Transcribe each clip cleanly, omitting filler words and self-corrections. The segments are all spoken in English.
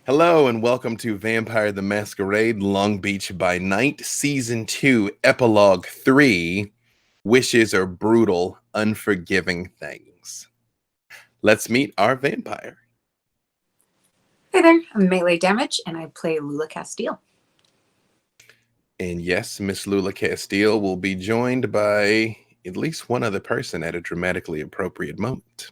Hello and welcome to Vampire the Masquerade Long Beach by Night, Season 2, Epilogue 3. Wishes are brutal, unforgiving things. Let's meet our vampire. Hey there, I'm Melee Damage, and I play Lula Castile. And yes, Miss Lula Castile will be joined by at least one other person at a dramatically appropriate moment.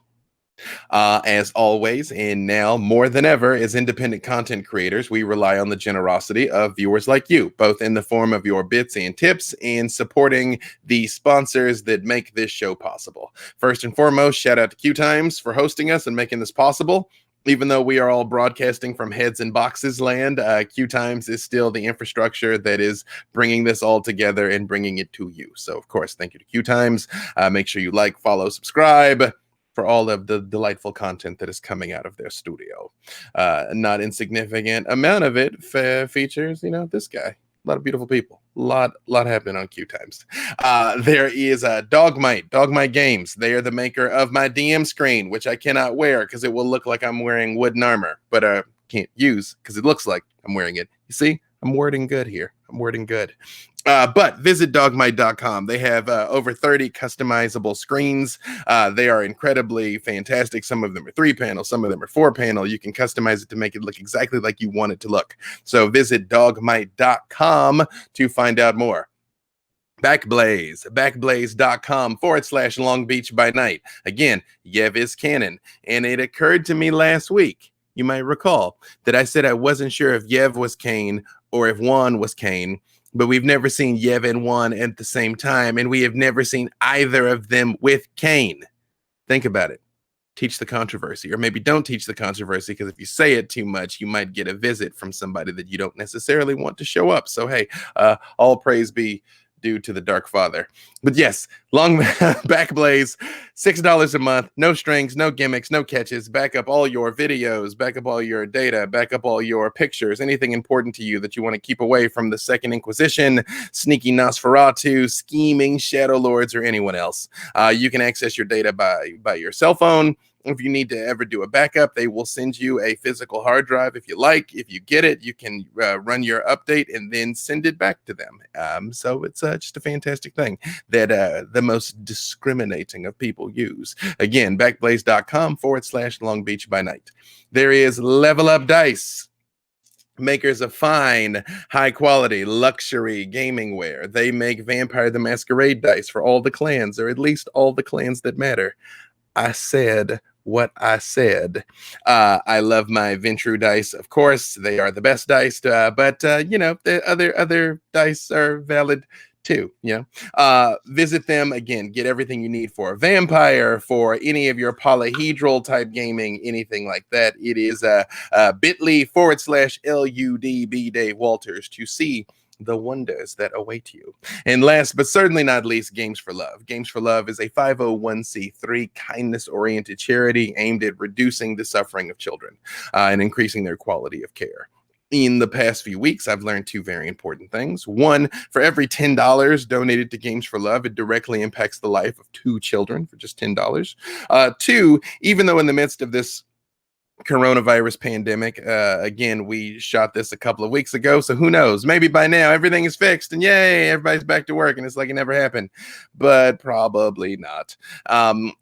As always, and now more than ever, as independent content creators, we rely on the generosity of viewers like you, both in the form of your bits and tips and supporting the sponsors that make this show possible. First and foremost, shout out to QueueTimes for hosting us and making this possible. Even though we are all broadcasting from heads and boxes land, QueueTimes is still the infrastructure that is bringing this all together and bringing it to you. So, of course, thank you to QueueTimes. Make sure you like, follow, subscribe for all of the delightful content that is coming out of their studio. Not insignificant amount of it features, this guy. A lot of beautiful people. A lot happening on QueueTimes. There is Dogmite Games. They are the maker of my DM screen, which I cannot wear because it will look like I'm wearing wooden armor, but can't use because it looks like I'm wearing it. You see, I'm wording good here. But visit dogmite.com. They have over 30 customizable screens. They are incredibly fantastic. Some of them are 3-panel, some of them are 4-panel. You can customize it to make it look exactly like you want it to look. So visit dogmite.com to find out more. Backblaze.com/Long Beach by Night. Again, Yev is canon. And it occurred to me last week, you might recall, that I said I wasn't sure if Yev was Kane or if Juan was Kane, but we've never seen Yev and Juan at the same time, and we have never seen either of them with Kane. Think about it. Teach the controversy, or maybe don't teach the controversy, because if you say it too much, you might get a visit from somebody that you don't necessarily want to show up. So, hey, all praise be due to the Dark Father. But yes, Backblaze, $6 a month, no strings, no gimmicks, no catches. Back up all your videos, back up all your data, back up all your pictures, anything important to you that you want to keep away from the Second Inquisition, sneaky Nosferatu, scheming Shadow Lords, or anyone else. You can access your data by your cell phone. If you need to ever do a backup, they will send you a physical hard drive if you like. If you get it, you can run your update and then send it back to them. So it's just a fantastic thing that the most discriminating of people use. Again, backblaze.com/Long Beach by Night. There is Level Up Dice, makers of fine, high-quality, luxury gaming wear. They make Vampire the Masquerade dice for all the clans, or at least all the clans that matter. I said what I said. I love my Ventru dice, of course. They are the best dice, but the other dice are valid too. Visit them again. Get everything you need for a vampire, for any of your polyhedral type gaming, anything like that. It is bit.ly/LUDB Dave Walters to see the wonders that await you. And last but certainly not least, Games for Love. Games for Love is a 501c3 kindness-oriented charity aimed at reducing the suffering of children and increasing their quality of care. In the past few weeks, I've learned two very important things. One, for every $10 donated to Games for Love, it directly impacts the life of 2 children for just $10. Two, even though in the midst of this coronavirus pandemic, again, we shot this a couple of weeks ago, so who knows, maybe by now everything is fixed and yay, everybody's back to work and it's like it never happened, but probably not.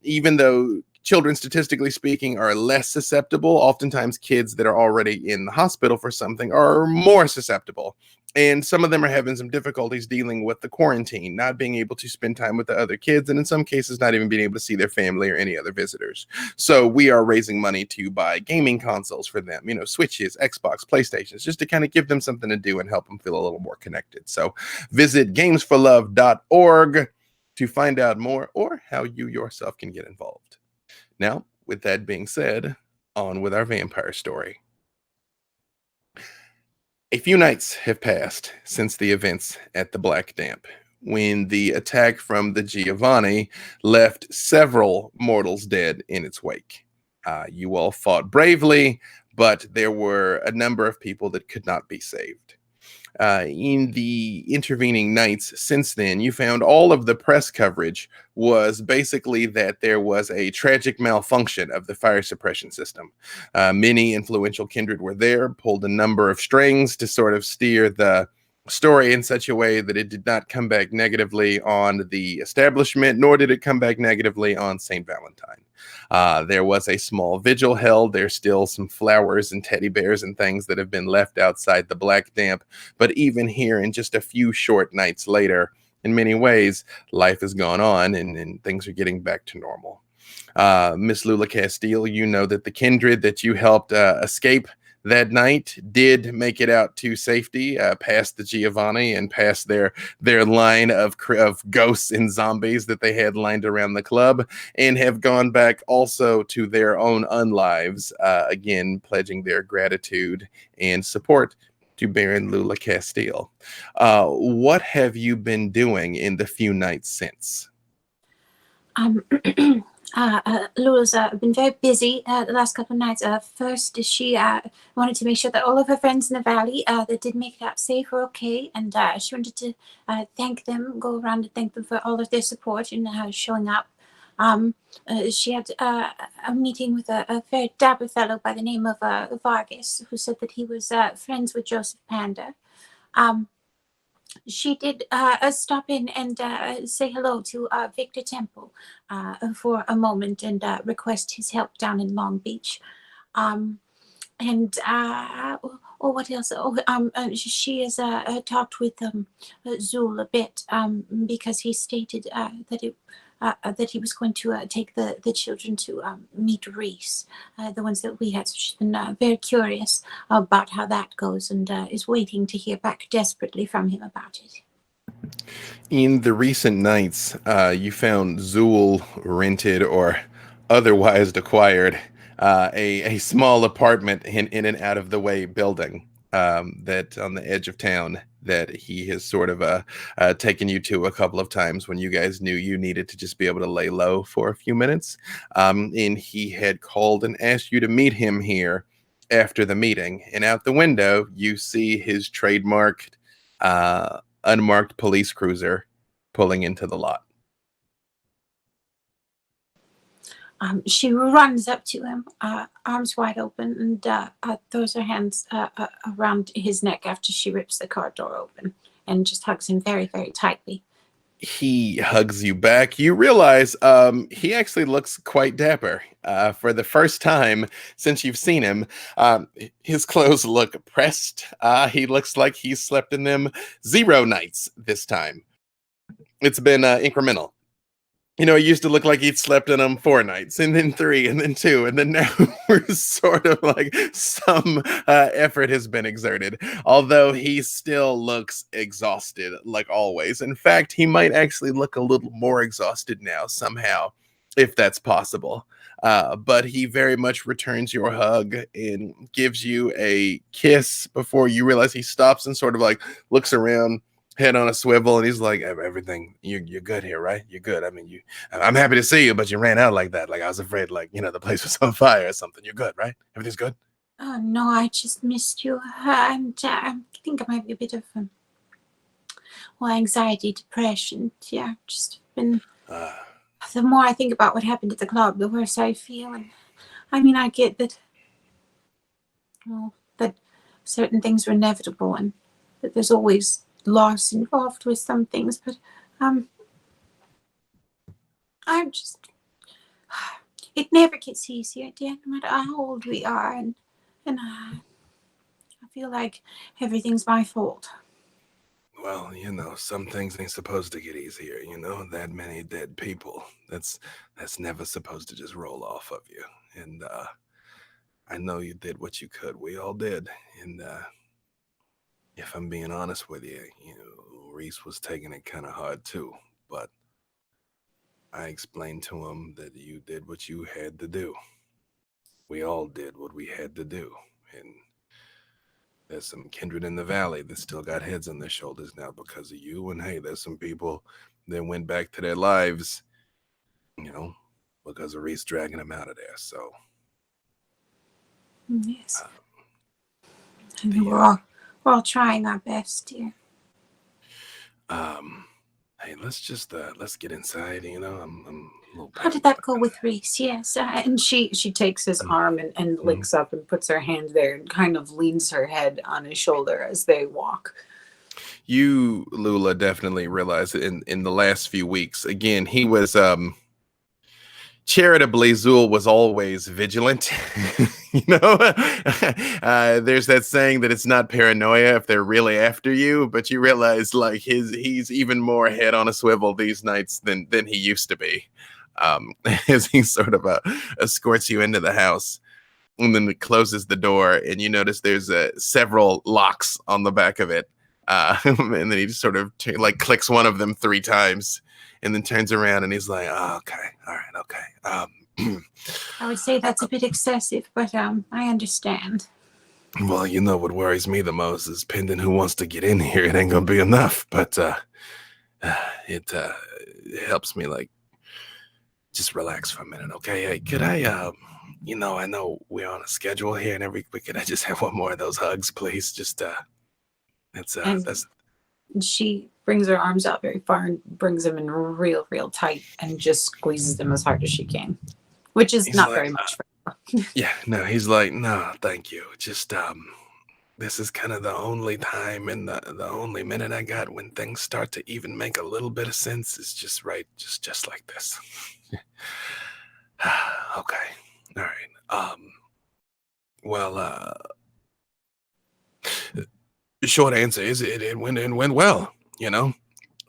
Even though children, statistically speaking, are less susceptible, oftentimes kids that are already in the hospital for something are more susceptible. And some of them are having some difficulties dealing with the quarantine, not being able to spend time with the other kids, and in some cases, not even being able to see their family or any other visitors. So we are raising money to buy gaming consoles for them, Switches, Xbox, PlayStations, just to kind of give them something to do and help them feel a little more connected. So visit gamesforlove.org to find out more, or how you yourself can get involved. Now, with that being said, on with our vampire story. A few nights have passed since the events at the Black Damp, when the attack from the Giovanni left several mortals dead in its wake. You all fought bravely, but there were a number of people that could not be saved. In the intervening nights since then, you found all of the press coverage was basically that there was a tragic malfunction of the fire suppression system. Many influential kindred were there, pulled a number of strings to sort of steer the story in such a way that it did not come back negatively on the establishment, nor did it come back negatively on St. Valentine. There was a small vigil held. There's still some flowers and teddy bears and things that have been left outside the black damp. But even here, in just a few short nights later, in many ways, life has gone on and things are getting back to normal. Miss Lula Castile, you know that the kindred that you helped escape that night did make it out to safety, past the Giovanni and past their line of ghosts and zombies that they had lined around the club, and have gone back also to their own unlives, again pledging their gratitude and support to Baron Lula Castile. What have you been doing in the few nights since? Lula's been very busy the last couple of nights. First, she wanted to make sure that all of her friends in the valley that did make it out safe were okay, and she wanted to thank them, go around and thank them for all of their support and showing up. She had a meeting with a very dapper fellow by the name of Vargas, who said that he was friends with Joseph Panda. She did stop in and say hello to Victor Temple for a moment and request his help down in Long Beach. What else? She has talked with Zul a bit because he stated that he was going to take the children to meet Reese, the ones that we had. So she's been very curious about how that goes and is waiting to hear back desperately from him about it. In the recent nights, you found Zool rented or otherwise acquired a small apartment in an out of the way building that on the edge of town that he has sort of taken you to a couple of times when you guys knew you needed to just be able to lay low for a few minutes. And he had called and asked you to meet him here after the meeting. And out the window, you see his trademarked unmarked police cruiser pulling into the lot. She runs up to him, arms wide open, and throws her hands around his neck after she rips the car door open and just hugs him very, very tightly. He hugs you back. You realize he actually looks quite dapper. For the first time since you've seen him, his clothes look pressed. He looks like he's slept in them 0 nights this time. It's been incremental. You know, it used to look like he'd slept in them 4 nights, and then 3, and then 2, and then now we're sort of like some effort has been exerted. Although he still looks exhausted, like always. In fact, he might actually look a little more exhausted now somehow, if that's possible. But he very much returns your hug and gives you a kiss before you realize he stops and sort of like looks around, head on a swivel, and he's like, everything, you're good here, right? You're good. I mean, I'm happy to see you, but you ran out like that. Like, I was afraid, like, you know, the place was on fire or something. You're good, right? Everything's good? Oh, no, I just missed you. I think I might be a bit of anxiety, depression. Yeah, just been... the more I think about what happened at the club, the worse I feel. And I mean, I get that, well, that certain things are inevitable and that there's always loss involved with some things, but I'm just, it never gets easier, Dan, no matter how old we are, and I feel like everything's my fault. Well, you know, some things ain't supposed to get easier, you know, that many dead people. That's never supposed to just roll off of you. And I know you did what you could. We all did. And if I'm being honest with you, you know, Reese was taking it kind of hard too. But I explained to him that you did what you had to do. We all did what we had to do. And there's some kindred in the valley that still got heads on their shoulders now because of you. And hey, there's some people that went back to their lives, you know, because of Reese dragging them out of there. So yes, and we're We're all trying our best, dear. Hey, let's get inside. You know, I'm a little. How did that go with Reese? Yes, And she takes his arm and licks up and puts her hand there and kind of leans her head on his shoulder as they walk. You, Lula, definitely realize that in the last few weeks, again, he was charitably, Zool was always vigilant. You know, there's that saying that it's not paranoia if they're really after you, but you realize like he's even more head on a swivel these nights than he used to be. As he sort of escorts you into the house, and then it closes the door, and you notice there's several locks on the back of it. And then he just sort of like clicks one of them 3 times, and then turns around and he's like, "Oh, okay, all right, okay." I would say that's a bit excessive, but I understand. Well, you know what worries me the most is pending who wants to get in here. It ain't gonna be enough, but it helps me like just relax for a minute, okay? Hey, could I you know, I know we're on a schedule here and but could I just have one more of those hugs, please? Just that's She brings her arms out very far and brings him in real tight and just squeezes them as hard as she can, which is not very much for her. Yeah, no, he's like, no, thank you. Just this is kind of the only time and the only minute I got when things start to even make a little bit of sense. Is just right, just like this. Okay, all right. Well, short answer is it went well. You know,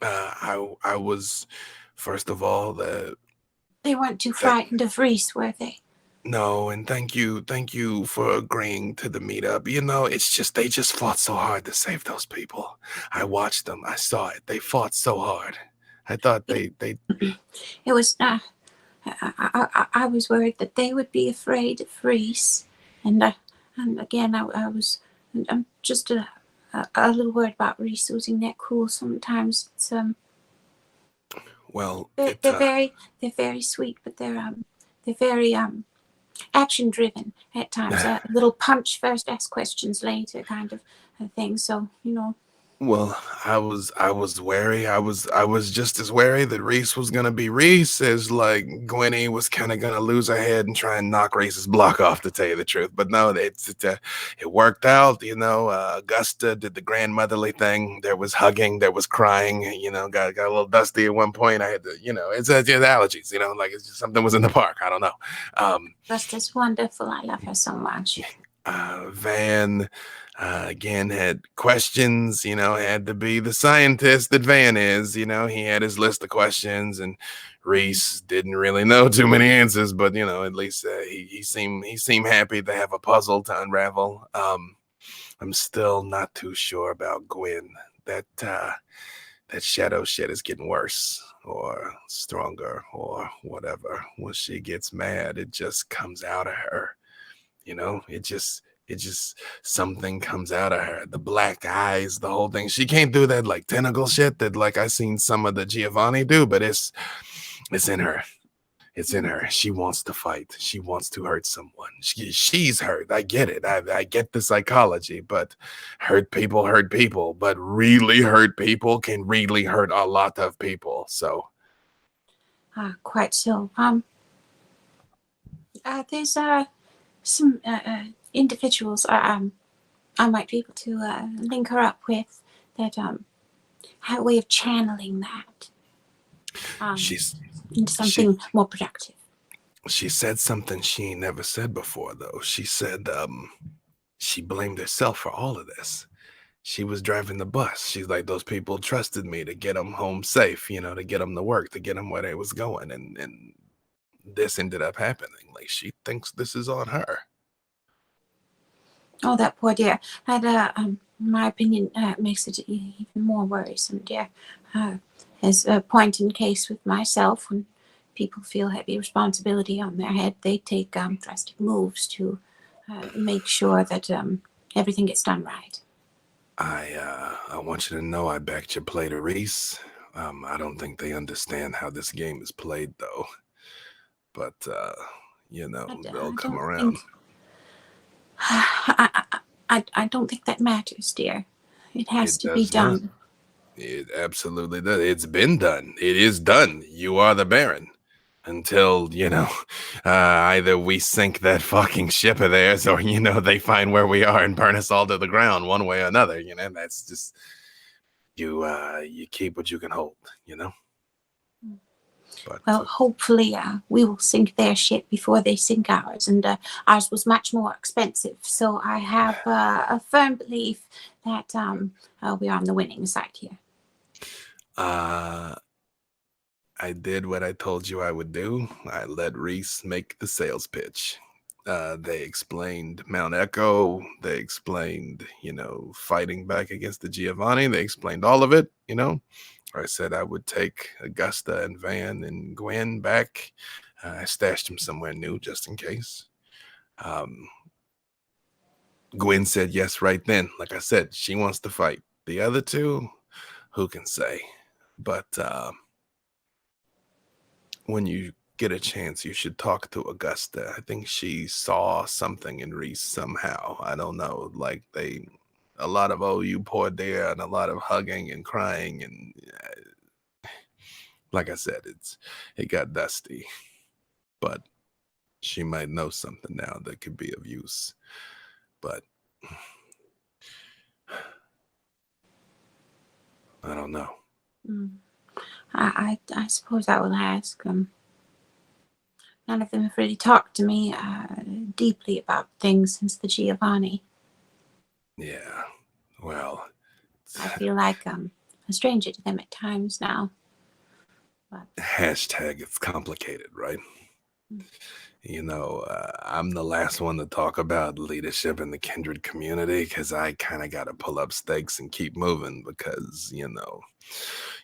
I was first of all They weren't too frightened of Reese, were they? No, and thank you for agreeing to the meetup. You know, it's just they just fought so hard to save those people. I watched them. I saw it. They fought so hard. I thought they. It was. I was worried that they would be afraid of Reese, and again, I'm just a little worried about Reese losing that cool. Sometimes it's Well, they're very sweet, but they're very action driven at times. A little punch first, ask questions later, kind of thing. So you know. Well, I was wary. I was just as wary that Reese was gonna be Reese as like Gwenny was kind of gonna lose her head and try and knock Reese's block off, to tell you the truth. But no, it worked out. You know, Augusta did the grandmotherly thing. There was hugging, there was crying. You know, got a little dusty at one point. I had to, you know, it's allergies. You know, like it's just something was in the park. I don't know. Augusta's wonderful. I love her so much. Van again had questions, you know, had to be the scientist that Van is, you know, he had his list of questions, and Reese didn't really know too many answers, but you know, at least he seemed happy to have a puzzle to unravel. I'm still not too sure about Gwen. That shadow shit is getting worse or stronger or whatever. When she gets mad, it just comes out of her. You know, it just something comes out of her. The black eyes, the whole thing. She can't do that like tentacle shit that like I seen some of the Giovanni do, but it's in her. It's in her. She wants to fight. She wants to hurt someone. She's hurt. I get it. I get the psychology, but hurt people, but really hurt people can really hurt a lot of people. So quite so. There's some individuals I might be able to link her up with that have a way of channeling that into something more productive. She said something she ain't never said before, though. She said she blamed herself for all of this. She was driving the bus. She's like, those people trusted me to get them home safe, you know, to get them to work, to get them where they was going, and this ended up happening. Like, she thinks this is on her. Oh, that poor dear. That, in my opinion, makes it even more worrisome, dear. As a point in case with myself, when people feel heavy responsibility on their head, they take drastic moves to make sure that everything gets done right. I want you to know I backed your play to Reese. I don't think they understand how this game is played, though. But, you know, they'll come around. I I don't think that matters, dear. It has It to be does not. done. It absolutely does. It's been done. It is done. You are the Baron. Until, either we sink that fucking ship of theirs or, they find where we are and burn us all to the ground one way or another. That's just, you keep what you can hold, But, Well, hopefully we will sink their ship before they sink ours. And ours was much more expensive. So I have a firm belief that we are on the winning side here. I did what I told you I would do. I let Reese make the sales pitch. They explained Mount Echo. They explained, fighting back against the Giovanni. They explained all of it, I said I would take Augusta and Van and Gwen back. I stashed them somewhere new just in case. Gwen said yes right then. Like I said, she wants to fight. The other two, who can say? But when you get a chance, you should talk to Augusta. I think she saw something in Reese somehow. I don't know. Like a lot of "oh, you poor dear" and a lot of hugging and crying, and like I said, it got dusty. But she might know something now that could be of use. But I don't know. I suppose I will ask them. None of them have really talked to me deeply about things since the Giovanni. Yeah, well, I feel like I'm a stranger to them at times now. But hashtag it's complicated, right? I'm the last one to talk about leadership in the kindred community because I kind of got to pull up stakes and keep moving because,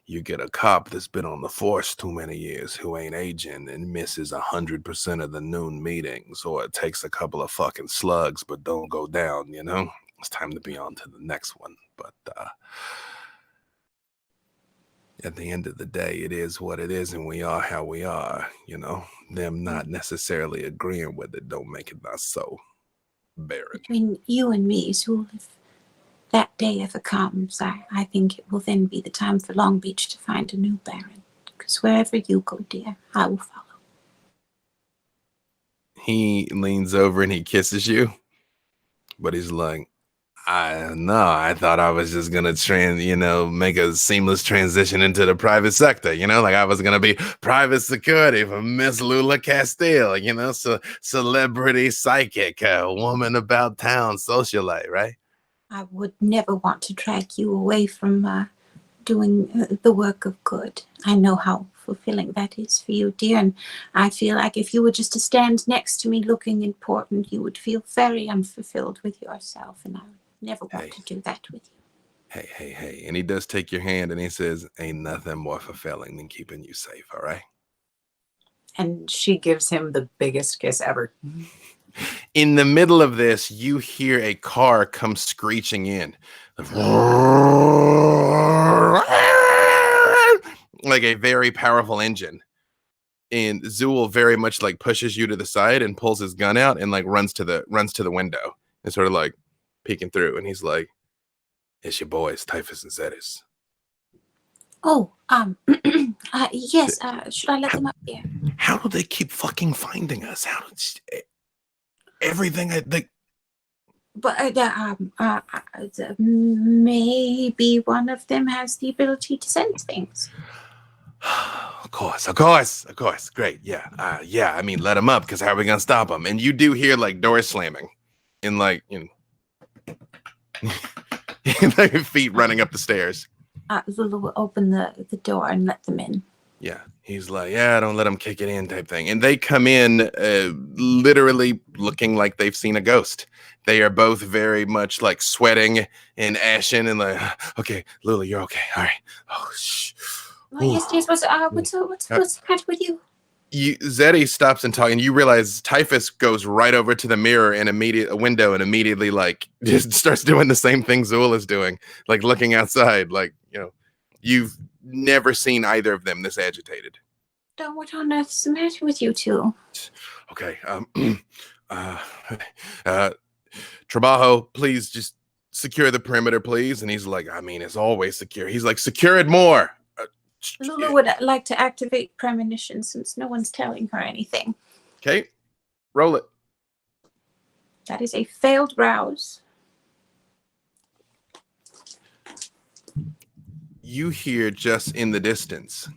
you get a cop that's been on the force too many years who ain't aging and misses 100% of the noon meetings, or it takes a couple of fucking slugs but don't go down, It's time to be on to the next one. But at the end of the day, it is what it is, and we are how we are, Them not necessarily agreeing with it don't make it not so, Baron. between you and me, Zool, if that day ever comes, I think it will then be the time for Long Beach to find a new Baron. Because wherever you go, dear, I will follow. He leans over and he kisses you, but he's like, I thought I was just gonna make a seamless transition into the private sector, like I was gonna be private security for Miss Lula Castile, so celebrity psychic, woman about town socialite, right? I would never want to drag you away from doing the work of good. I know how fulfilling that is for you, dear, and I feel like if you were just to stand next to me looking important, you would feel very unfulfilled with yourself, and I would never want to do that with you. Hey. And he does take your hand and he says, ain't nothing more fulfilling than keeping you safe, all right? And she gives him the biggest kiss ever. In the middle of this, you hear a car come screeching in. Like a very powerful engine. And Zool very much like pushes you to the side and pulls his gun out and like runs to the window and sort of like peeking through. And he's like, it's your boys, Typhus and Zetis. Oh, yes, should I let them up here? How do they keep fucking finding us? How did everything I think? But maybe one of them has the ability to sense things. Of course. Great. Yeah. I mean, let them up, because how are we going to stop them? And you do hear like doors slamming and like, like feet running up the stairs. Lulu will open the door and let them in. Yeah. He's like, yeah, don't let them kick it in type thing. And they come in literally looking like they've seen a ghost. They are both very much like sweating and ashen and like, okay, Lulu, you're okay. All right. Oh, shh. Oh, yes, what's the matter with you? Zeddy stops and talks, and you realize Typhus goes right over to the mirror and a window and immediately like just starts doing the same thing Zool is doing, like looking outside, like, you've never seen either of them this agitated. What on earth's the matter with you two? Okay. Trabajo, please just secure the perimeter, please. And he's like, I mean, it's always secure. He's like, secure it more. Lulu would like to activate premonition since no one's telling her anything. Okay, roll it. That is a failed rouse. You hear just in the distance.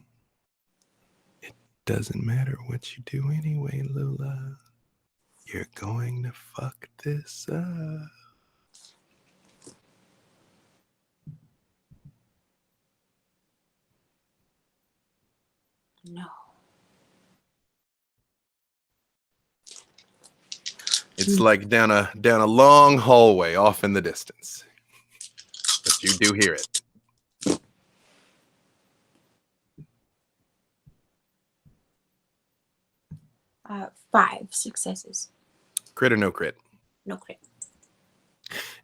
It doesn't matter what you do anyway, Lula. You're going to fuck this up. No. It's like down a long hallway off in the distance. But you do hear it. 5 successes. Crit or no crit? No crit.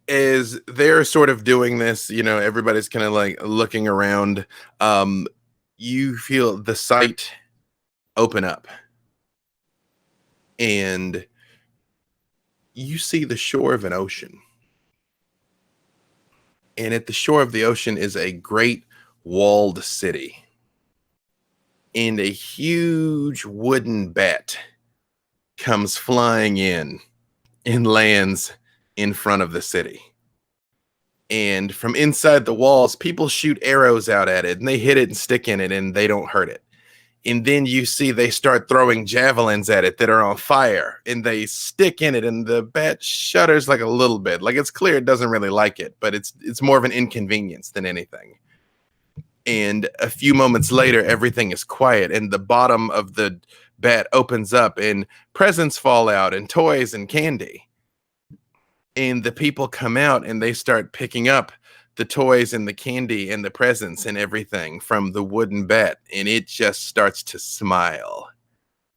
As they're sort of doing this, everybody's kind of like looking around. You feel the sight open up. And you see the shore of an ocean. And at the shore of the ocean is a great walled city. And a huge wooden bat comes flying in and lands in front of the city. And from inside the walls, people shoot arrows out at it and they hit it and stick in it and they don't hurt it. And then you see they start throwing javelins at it that are on fire and they stick in it and the bat shudders like a little bit. Like it's clear it doesn't really like it, but it's more of an inconvenience than anything. And a few moments later, everything is quiet and the bottom of the bat opens up and presents fall out and toys and candy. And the people come out and they start picking up the toys and the candy and the presents and everything from the wooden bat. And it just starts to smile.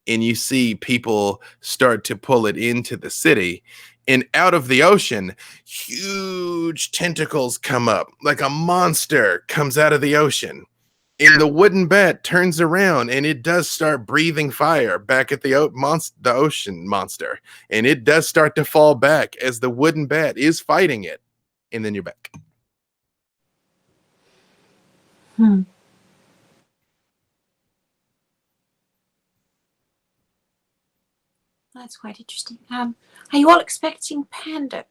And you see people start to pull it into the city. And out of the ocean, huge tentacles come up, like a monster comes out of the ocean. And the wooden bat turns around and it does start breathing fire back at the ocean monster. And it does start to fall back as the wooden bat is fighting it. And then you're back. That's quite interesting. Are you all expecting Panda?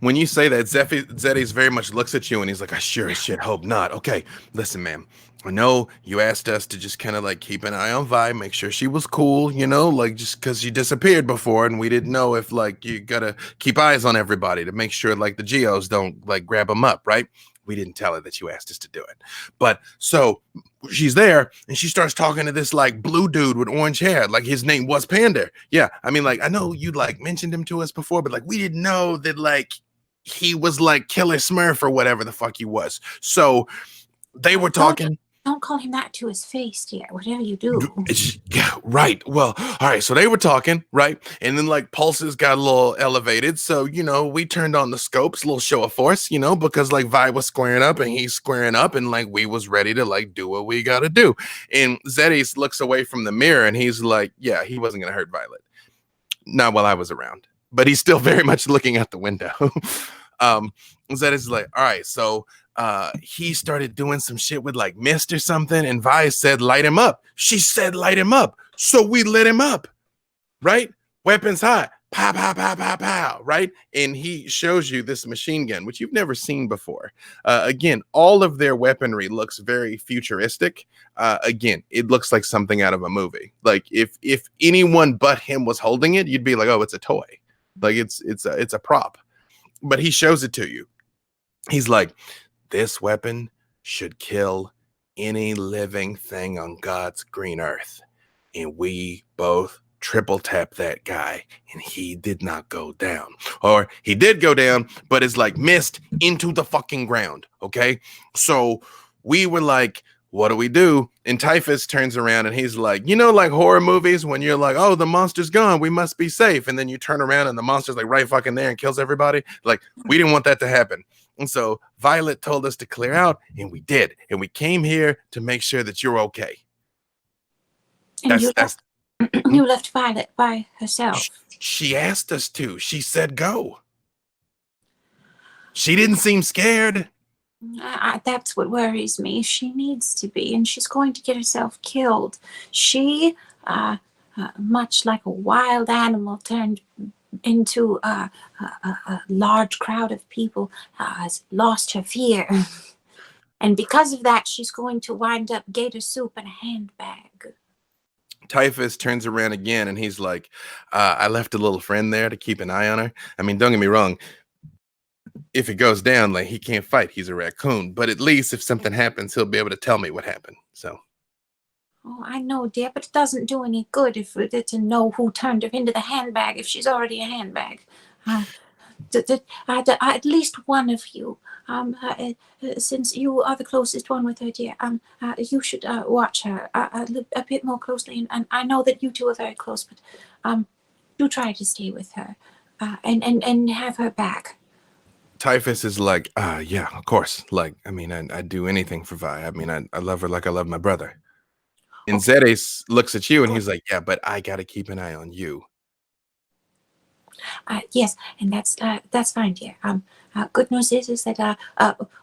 When you say that, Zeddy's very much looks at you and he's like, I sure as shit hope not. Okay, listen, ma'am. I know you asked us to just kind of like keep an eye on Vi, make sure she was cool, like just because she disappeared before and we didn't know if like you gotta keep eyes on everybody to make sure like the geos don't like grab them up, right? We didn't tell her that you asked us to do it. But so she's there and she starts talking to this like blue dude with orange hair. Like his name was Panda. Yeah. I mean, like, I know you like mentioned him to us before, but like we didn't know that like he was like Killer Smurf or whatever the fuck he was. So they were talking. Don't call him that to his face, dear. Whatever you do. Yeah, right. Well, all right. So they were talking, right? And then like pulses got a little elevated. So, we turned on the scopes, a little show of force, because like Vi was squaring up and he's squaring up and like we was ready to like do what we got to do. And Zeddy looks away from the mirror and he's like, yeah, he wasn't going to hurt Violet. Not while I was around, but he's still very much looking out the window. Zeddy's like, all right, so he started doing some shit with like mist or something and Vi said light him up. She said light him up, so we lit him up, right? Weapons high, pow pow pow pow pow, right? And he shows you this machine gun which you've never seen before. Again, all of their weaponry looks very futuristic. Again, it looks like something out of a movie. Like if anyone but him was holding it, you'd be like, oh, it's a toy, like it's a prop. But he shows it to you. He's like, this weapon should kill any living thing on God's green earth. And we both triple tap that guy and he did not go down. Or he did go down, but it's like missed into the fucking ground. Okay. So we were like, what do we do? And Typhus turns around and he's like, like horror movies when you're like, oh, the monster's gone, we must be safe. And then you turn around and the monster's like right fucking there and kills everybody. Like we didn't want that to happen. And so Violet told us to clear out and we did. And we came here to make sure that you're okay. And You left Violet by herself. She asked us to. She said go. She didn't seem scared. That's what worries me. She needs to be, and she's going to get herself killed. She, much like a wild animal turned into a large crowd of people, has lost her fear. And because of that, she's going to wind up gator soup in a handbag. Typhus turns around again and he's like, I left a little friend there to keep an eye on her. I mean, don't get me wrong. If it goes down, like, he can't fight. He's a raccoon. But at least if something happens, he'll be able to tell me what happened. So. Oh, I know, dear, but it doesn't do any good if to know who turned her into the handbag if she's already a handbag. At least one of you, since you are the closest one with her, dear, you should watch her a bit more closely. And I know that you two are very close, but do try to stay with her and have her back. Typhus is like, yeah, of course. Like, I mean, I'd do anything for Vi. I mean, I love her like I love my brother. And Zedes looks at you and he's like, yeah, but I got to keep an eye on you. Yes, and that's fine, dear. Good news is that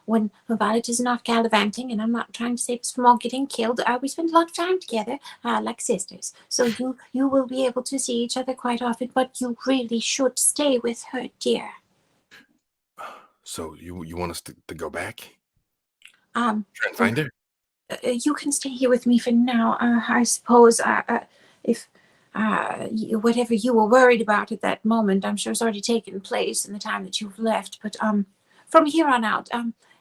when Violet is not gallivanting, and I'm not trying to save us from all getting killed, we spend a lot of time together, like sisters. So you will be able to see each other quite often, but you really should stay with her, dear. So you want us to go back? Try and find her? You can stay here with me for now. I suppose if whatever you were worried about at that moment, I'm sure it's already taken place in the time that you've left. But from here on out,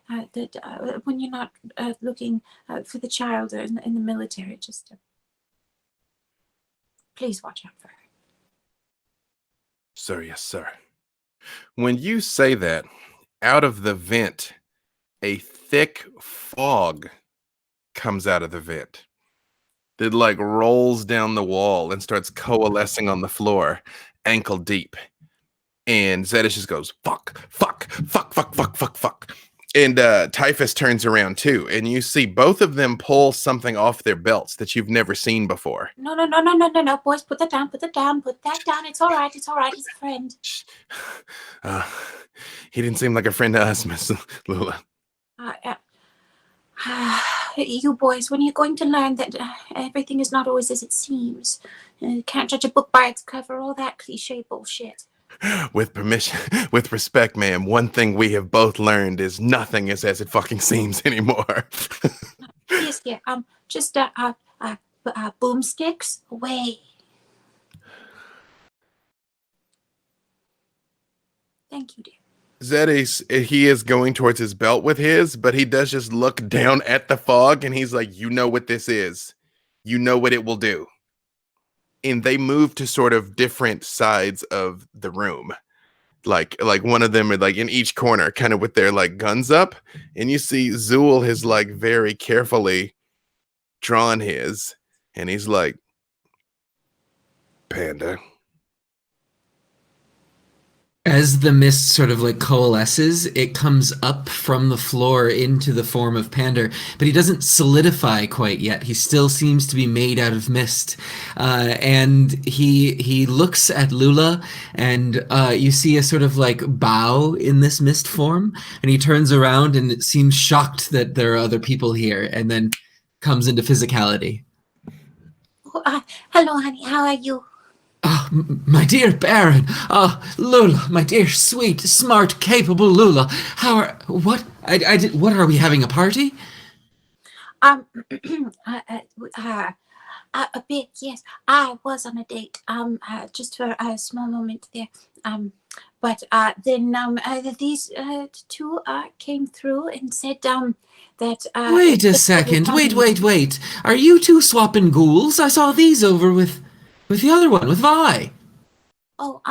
when you're not looking for the child or in the military, just please watch out for her. Sir, yes, sir. When you say that, out of the vent, a thick fog comes out of the vent. It like rolls down the wall and starts coalescing on the floor, ankle deep. And Zedes just goes, fuck, fuck, fuck, fuck, fuck, fuck, fuck. And Typhus turns around too, and you see both of them pull something off their belts that you've never seen before. No, boys, put that down, put that down. It's all right, he's a friend. He didn't seem like a friend to us, Miss Lula. You boys, when you're going to learn that everything is not always as it seems. Can't judge a book by its cover, all that cliche bullshit. With permission, with respect, ma'am, one thing we have both learned is nothing is as it fucking seems anymore. Yes, yeah, just boomsticks away. Thank you, dear. Zedes, he is going towards his belt with his, but he does just look down at the fog and he's like, you know what this is. You know what it will do. And they move to sort of different sides of the room. Like one of them are like in each corner, kind of with their like guns up. And you see Zool has like very carefully drawn his. And he's like, Panda. As the mist sort of like coalesces, it comes up from the floor into the form of Pander, but he doesn't solidify quite yet. He still seems to be made out of mist. And he looks at Lula, and you see a sort of like bow in this mist form, and he turns around and it seems shocked that there are other people here, and then comes into physicality. Hello, honey, how are you? Oh, my dear Baron. Lula, my dear, sweet, smart, capable Lula. What are we having a party? A bit, yes. I was on a date, just for a small moment there. But then these two came through and said that Wait a second. Wait. Are you two swapping ghouls? I saw these over with the other one, with Vi. Oh,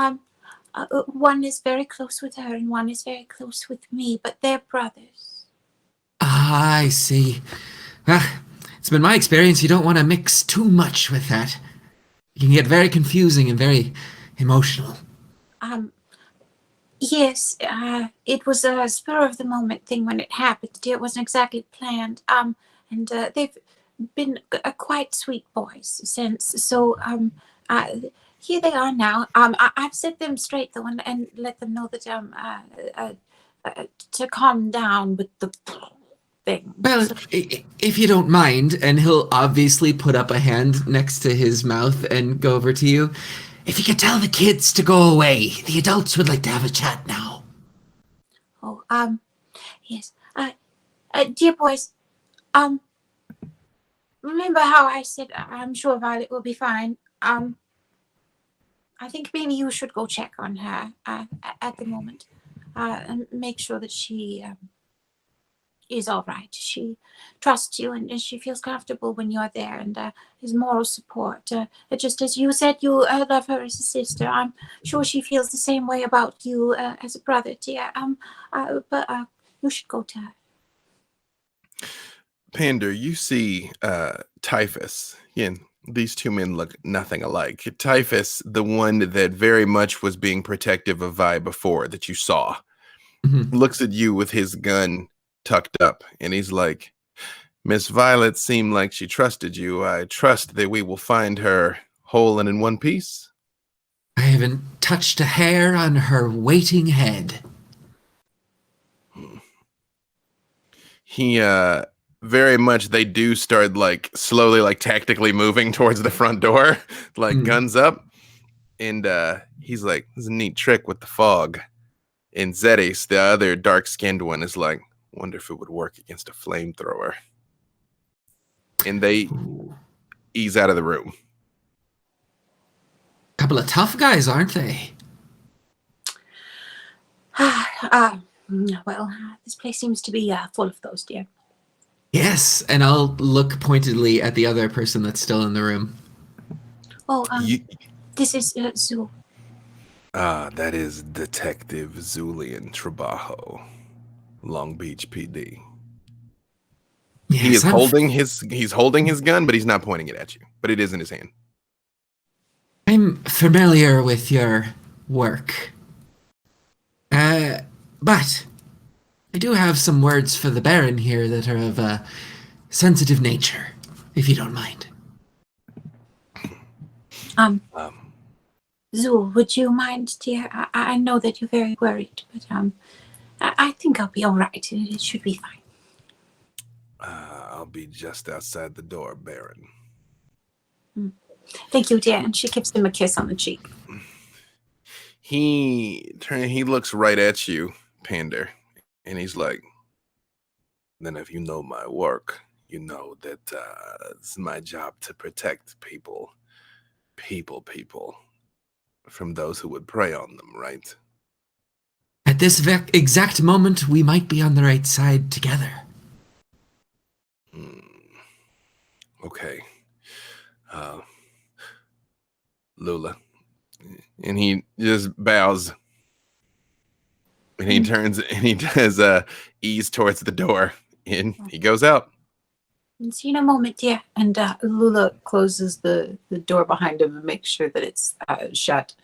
one is very close with her and one is very close with me, but they're brothers. I see. It's been my experience you don't want to mix too much with that. You can get very confusing and very emotional. Yes, it was a spur of the moment thing when it happened. It wasn't exactly planned. And been quite sweet boys since. So here they are now. I've set them straight though, and let them know that to calm down with the thing. Well, if you don't mind, and he'll obviously put up a hand next to his mouth and go over to you. If you could tell the kids to go away, the adults would like to have a chat now. Oh, yes. Dear boys, remember how I said I'm sure Violet will be fine. I think maybe you should go check on her at the moment and make sure that she is all right. She trusts you and she feels comfortable when you're there and is moral support. Just as you said, you love her as a sister. I'm sure she feels the same way about you as a brother, dear. But you should go to her. Pander, you see Typhus. Again, these two men look nothing alike. Typhus, the one that very much was being protective of Vi before that you saw, looks at you with his gun tucked up, and he's like, Miss Violet seemed like she trusted you. I trust that we will find her whole and in one piece. I haven't touched a hair on her waiting head. He very much, they do start like slowly like tactically moving towards the front door, like guns up, and he's like, this is a neat trick with the fog. And Zetis, the other dark-skinned one, is like, wonder if it would work against a flamethrower. And they ease out of the room. Couple of tough guys, aren't they? Well, this place seems to be full of those, dear. Yes, and I'll look pointedly at the other person that's still in the room. Oh, this is Zul. That is Detective Zulian Trabajo, Long Beach PD. Yes, He is he's holding his gun, but he's not pointing it at you. But it is in his hand. I'm familiar with your work. But I do have some words for the Baron here that are of a sensitive nature, if you don't mind. Zul, would you mind, dear? I know that you're very worried, but I think I'll be all right. It should be fine. I'll be just outside the door, Baron. Thank you, dear. And she gives him a kiss on the cheek. He looks right at you, Pander, and he's like, then if you know my work, you know that it's my job to protect people from those who would prey on them, right? At this exact moment, we might be on the right side together. Okay. Lula. And he just bows. And he turns and he does ease towards the door. And he goes out. See you in a moment, dear. And Lula closes the door behind him and makes sure that it's shut.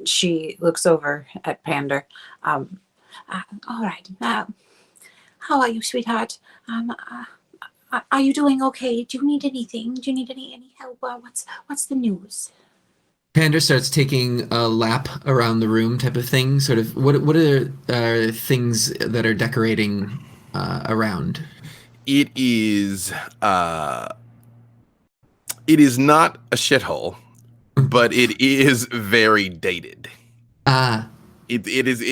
She looks over at Pander. All right. How are you, sweetheart? Are you doing okay? Do you need anything? Do you need any help? What's the news? Pander starts taking a lap around the room type of thing. Sort of, what are things that are decorating around? It is not a shithole, but it is very dated. It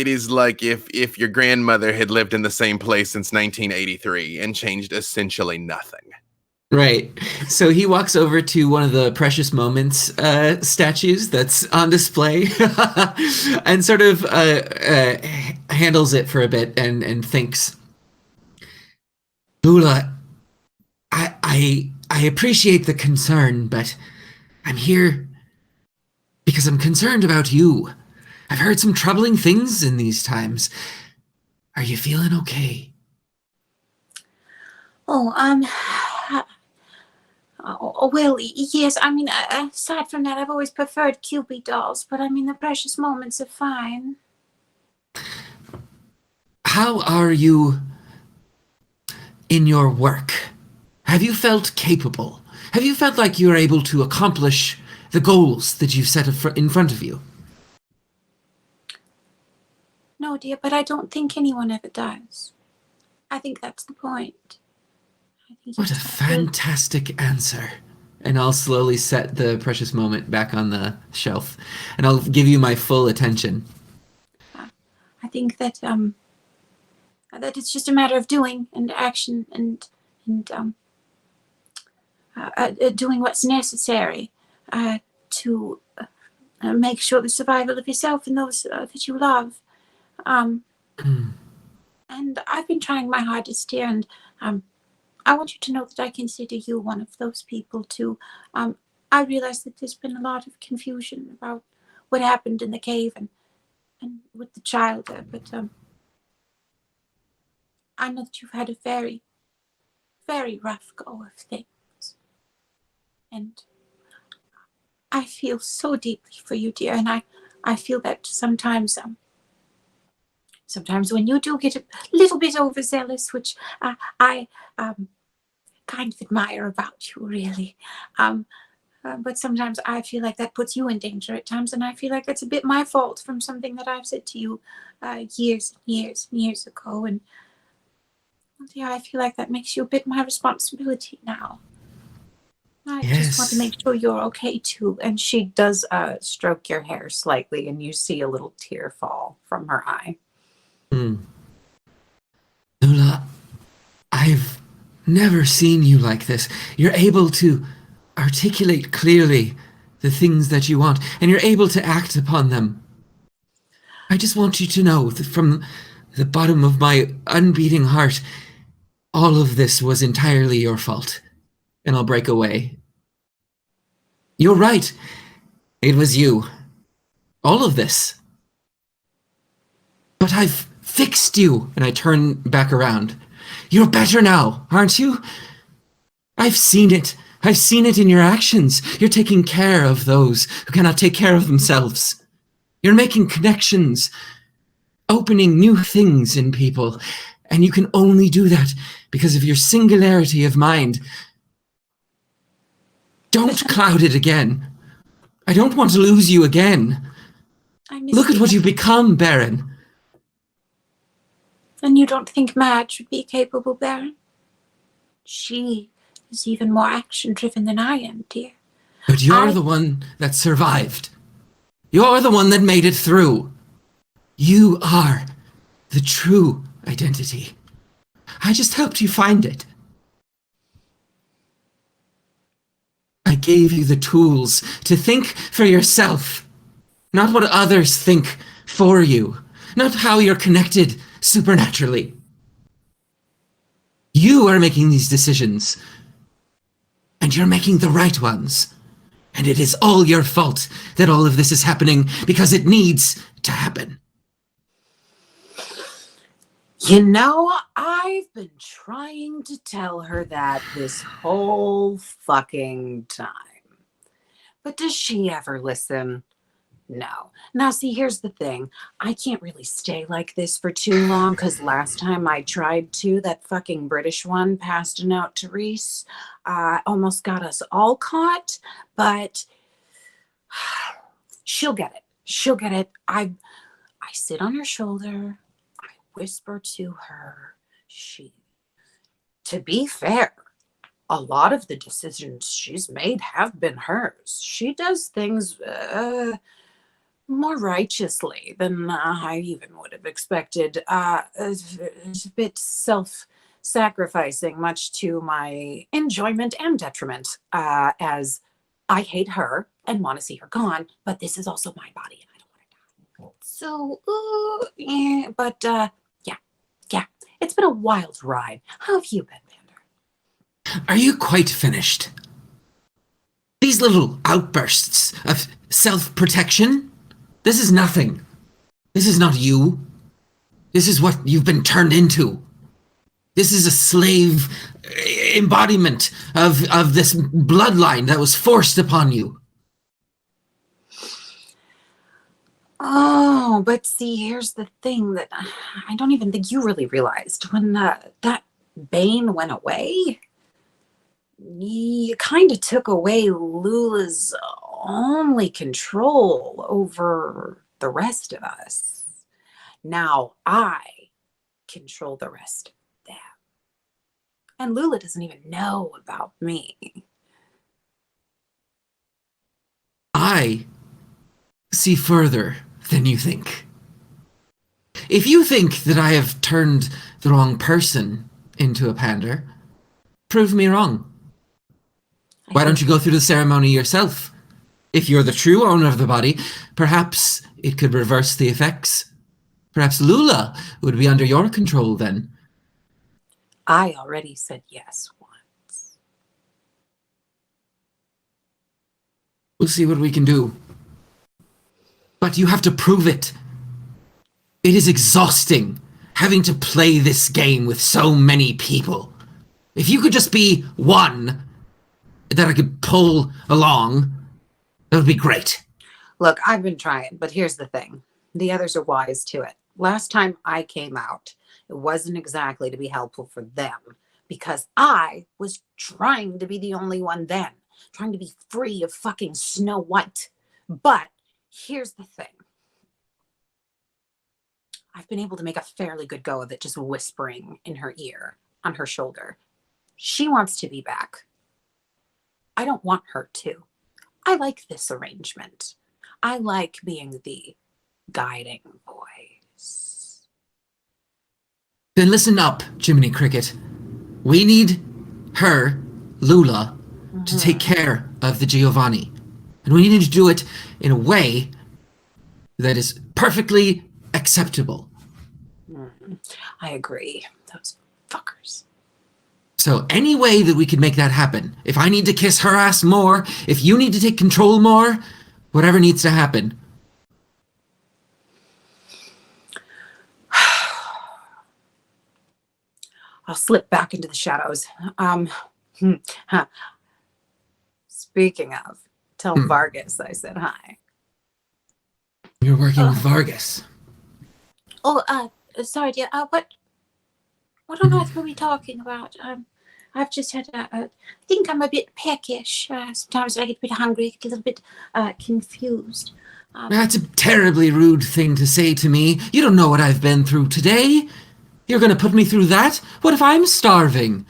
is like if your grandmother had lived in the same place since 1983 and changed essentially nothing. Right. So he walks over to one of the Precious Moments statues that's on display and sort of handles it for a bit and thinks, Lula, I appreciate the concern, but I'm here because I'm concerned about you. I've heard some troubling things in these times. Are you feeling okay? Well, yes. I mean, aside from that, I've always preferred Cupid dolls, but I mean, the Precious Moments are fine. How are you in your work? Have you felt capable? Have you felt like you're able to accomplish the goals that you've set in front of you? No, dear, but I don't think anyone ever does. I think that's the point. I think What a fantastic answer. And I'll slowly set the precious moment back on the shelf, and I'll give you my full attention. I think that that it's just a matter of doing and action and doing what's necessary to make sure the survival of yourself and those that you love. And I've been trying my hardest here, and I want you to know that I consider you one of those people too. I realize that there's been a lot of confusion about what happened in the cave and with the child there, but I know that you've had a very, very rough go of things. And I feel so deeply for you, dear, and I feel that sometimes when you do get a little bit overzealous, which I kind of admire about you, really. But sometimes I feel like that puts you in danger at times, and I feel like that's a bit my fault from something that I've said to you years and years and years ago. And yeah, I feel like that makes you a bit my responsibility now. I just want to make sure you're okay too. And she does stroke your hair slightly, and you see a little tear fall from her eye. Lula, I've never seen you like this. You're able to articulate clearly the things that you want, and you're able to act upon them. I just want you to know that from the bottom of my unbeating heart, all of this was entirely your fault. And I'll break away. You're right. It was you. All of this. But I've fixed you. And I turn back around. You're better now, aren't you? I've seen it. I've seen it in your actions. You're taking care of those who cannot take care of themselves. You're making connections, opening new things in people. And you can only do that because of your singularity of mind. Don't cloud it again. I don't want to lose you again. Look at what you've become, Baron. And you don't think Madge would be capable, Baron? She is even more action-driven than I am, dear. But you're the one that survived. You're the one that made it through. You are the true identity. I just helped you find it. I gave you the tools to think for yourself, not what others think for you, not how you're connected supernaturally. You are making these decisions, and you're making the right ones. And it is all your fault that all of this is happening because it needs to happen. You know, I've been trying to tell her that this whole fucking time. But does she ever listen? No. Now, see, here's the thing. I can't really stay like this for too long because last time I tried to, that fucking British one passed a note to Reese. Almost got us all caught, but she'll get it. She'll get it. I sit on her shoulder. Whisper to her, to be fair, a lot of the decisions she's made have been hers. She does things more righteously than I even would have expected. It's a bit self-sacrificing, much to my enjoyment and detriment, as I hate her and want to see her gone, but this is also my body and I don't want to die. So, yeah, but yeah, it's been a wild ride. How have you been, Pander? Are you quite finished? These little outbursts of self-protection? This is nothing. This is not you. This is what you've been turned into. This is a slave embodiment of this bloodline that was forced upon you. Oh, but see, here's the thing that I don't even think you really realized. When that Bane went away, You kind of took away Lula's only control over the rest of us. Now I control the rest of them. And Lula doesn't even know about me. I see further than you think. If you think that I have turned the wrong person into a pander, prove me wrong. Why don't you go through the ceremony yourself? If you're the true owner of the body, perhaps it could reverse the effects. Perhaps Lula would be under your control then. I already said yes once. We'll see what we can do. But you have to prove it. It is exhausting having to play this game with so many people. If you could just be one that I could pull along, that would be great. Look, I've been trying, but here's the thing. The others are wise to it. Last time I came out, it wasn't exactly to be helpful for them because I was trying to be the only one then, trying to be free of fucking Snow White. But here's the thing. I've been able to make a fairly good go of it, just whispering in her ear, on her shoulder. She wants to be back. I don't want her to. I like this arrangement. I like being the guiding voice. Then listen up, Jiminy Cricket. We need her, Lula, to take care of the Giovanni. And we need to do it in a way that is perfectly acceptable. I agree. Those fuckers. So any way that we could make that happen, if I need to kiss her ass more, if you need to take control more, whatever needs to happen. I'll slip back into the shadows. Speaking of, tell Vargas I said hi. You're working with Vargas. Oh, sorry, dear. What on earth were we talking about? I've just had I think I'm a bit peckish. Sometimes I get a bit hungry, get a little bit confused. That's a terribly rude thing to say to me. You don't know what I've been through today. You're going to put me through that? What if I'm starving?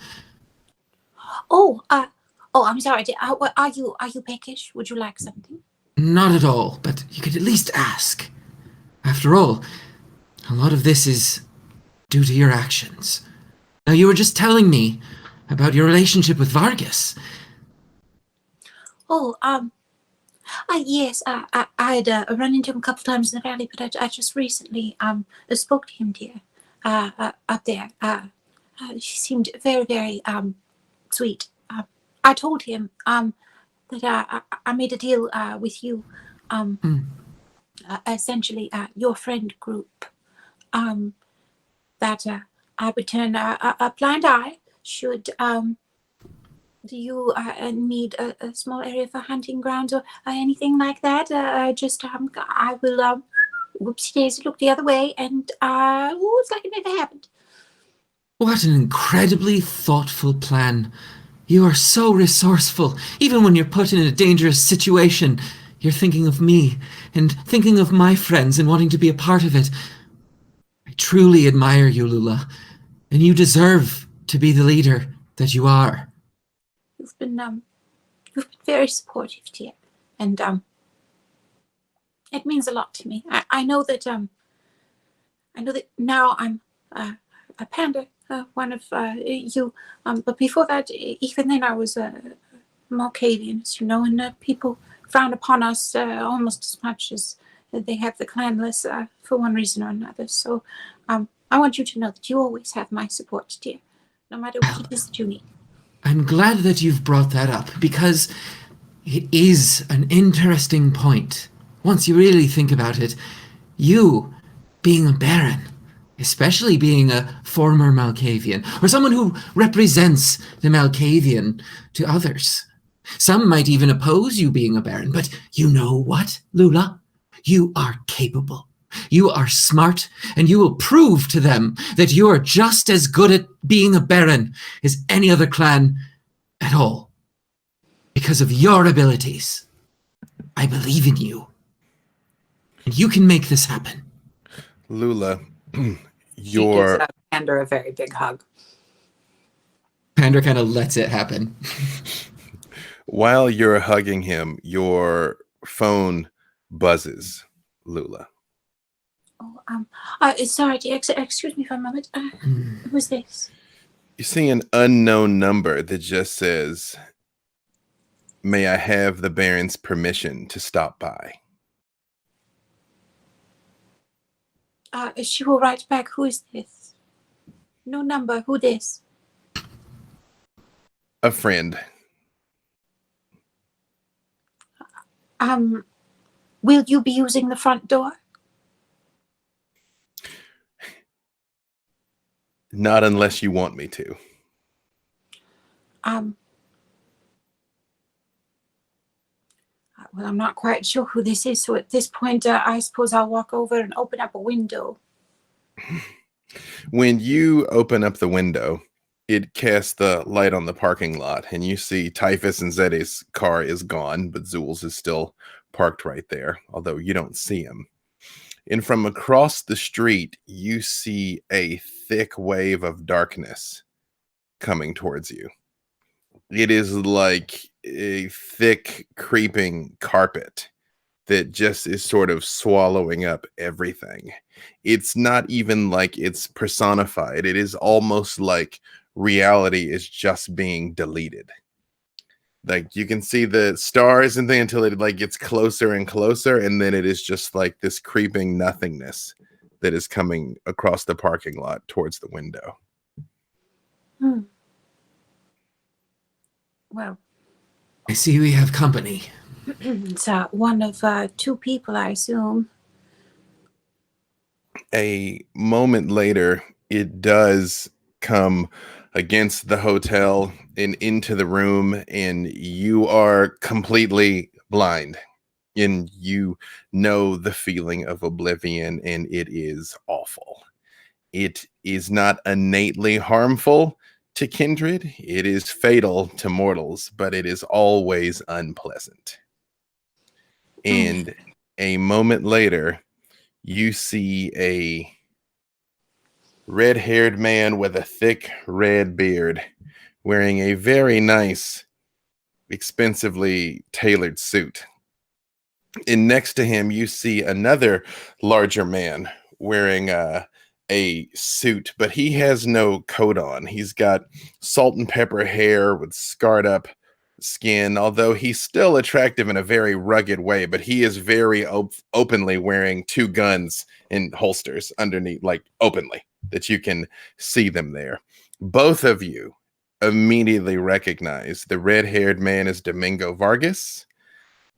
Oh, I'm sorry, dear. Are you peckish? Would you like something? Not at all, but you could at least ask. After all, a lot of this is due to your actions. Now, you were just telling me about your relationship with Vargas. Oh, yes. I'd run into him a couple times in the valley, but I just recently spoke to him, dear. Up there. She seemed very, very sweet. I told him that I made a deal with you. Essentially, your friend group. That I would turn a blind eye should you need a small area for hunting grounds or anything like that. I will whoopsie daisy look the other way and it's like it never happened. What an incredibly thoughtful plan. You are so resourceful. Even when you're put in a dangerous situation, you're thinking of me and thinking of my friends and wanting to be a part of it. I truly admire you, Lula, and you deserve to be the leader that you are. You've been very supportive, dear, and it means a lot to me. I know that now I'm a panda, one of you. But before that, even then, I was a Malkavian, as you know, and people frown upon us almost as much as they have the clanless for one reason or another. So I want you to know that you always have my support, dear, no matter what it is that you need. I'm glad that you've brought that up, because it is an interesting point. Once you really think about it, you being a baron, especially being a former Malkavian, or someone who represents the Malkavian to others. Some might even oppose you being a baron, but you know what, Lula? You are capable. You are smart, and you will prove to them that you are just as good at being a baron as any other clan at all. Because of your abilities. I believe in you. And you can make this happen. Lula, She gives your Pander a very big hug. Pander kind of lets it happen. while you're hugging him, your phone buzzes, Lula. Oh, sorry, dear. Excuse me for a moment. Who's this? You see an unknown number that just says, "May I have the Baron's permission to stop by?" She will write back. Who is this? No number. Who this? A friend. Will you be using the front door? Not unless you want me to. Well, I'm not quite sure who this is, so at this point, I suppose I'll walk over and open up a window. When you open up the window, it casts the light on the parking lot, and you see Typhus and Zeddy's car is gone, but Zool's is still parked right there, although you don't see him. And from across the street, you see a thick wave of darkness coming towards you. It is like a thick, creeping carpet that just is sort of swallowing up everything. It's not even like it's personified. It is almost like reality is just being deleted. Like you can see the stars and things until it like gets closer and closer, and then it is just like this creeping nothingness that is coming across the parking lot towards the window. Well, I see we have company. it's one of two people, I assume. A moment later, it does come against the hotel and into the room, and you are completely blind. And you know the feeling of oblivion, and it is awful. It is not innately harmful to kindred. It is fatal to mortals, but it is always unpleasant. And a moment later, you see a red-haired man with a thick red beard wearing a very nice, expensively tailored suit. And next to him, you see another larger man wearing a suit, but he has no coat on. He's got salt and pepper hair with scarred up skin, although he's still attractive in a very rugged way, but he is very openly wearing two guns in holsters underneath, like openly, that you can see them there. Both of you immediately recognize the red-haired man as Domingo Vargas,